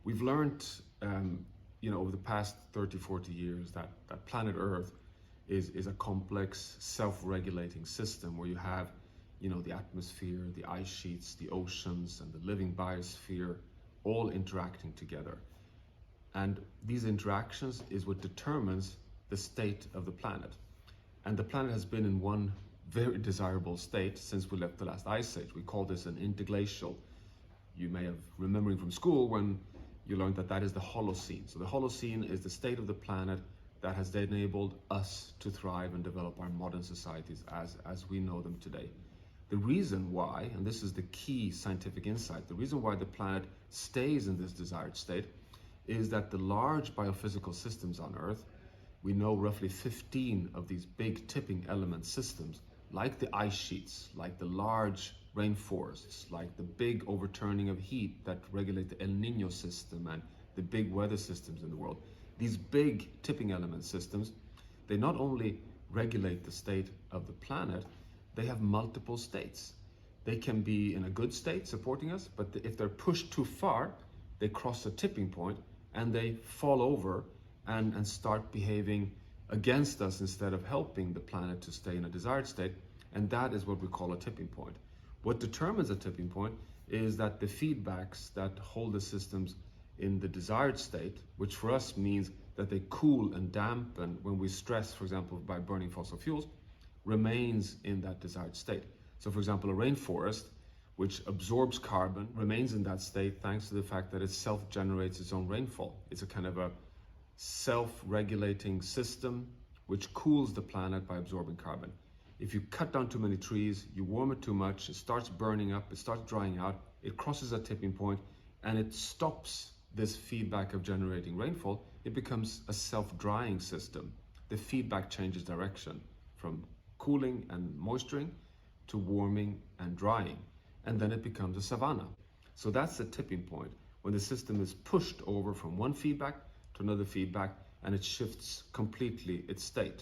We've learned, over the past 30, 40 years that planet Earth is a complex, self-regulating system where you have, the atmosphere, the ice sheets, the oceans, and the living biosphere all interacting together. And these interactions is what determines the state of the planet. And the planet has been in one very desirable state since we left the last ice age. We call this an interglacial. You may have remembering from school when you learned that is the Holocene. So the Holocene is the state of the planet that has enabled us to thrive and develop our modern societies as we know them today. The reason why, and this is the key scientific insight, the reason why the planet stays in this desired state is that the large biophysical systems on Earth, we know roughly 15 of these big tipping element systems, like the ice sheets, like the large rainforests, like the big overturning of heat that regulate the El Nino system and the big weather systems in the world. These big tipping element systems, they not only regulate the state of the planet, they have multiple states. They can be in a good state supporting us, but if they're pushed too far, they cross a tipping point and they fall over and start behaving against us instead of helping the planet to stay in a desired state. And that is what we call a tipping point. What determines a tipping point is that the feedbacks that hold the systems in the desired state, which for us means that they cool and dampen when we stress, for example, by burning fossil fuels, remains in that desired state. So for example, a rainforest, which absorbs carbon, remains in that state thanks to the fact that it self-generates its own rainfall. It's a kind of a self-regulating system which cools the planet by absorbing carbon. If you cut down too many trees, you warm it too much, it starts burning up, it starts drying out, it crosses a tipping point, and it stops this feedback of generating rainfall. It becomes a self-drying system. The feedback changes direction from cooling and moisturing to warming and drying, and then it becomes a savanna. So that's the tipping point, when the system is pushed over from one feedback to another feedback, and it shifts completely its state.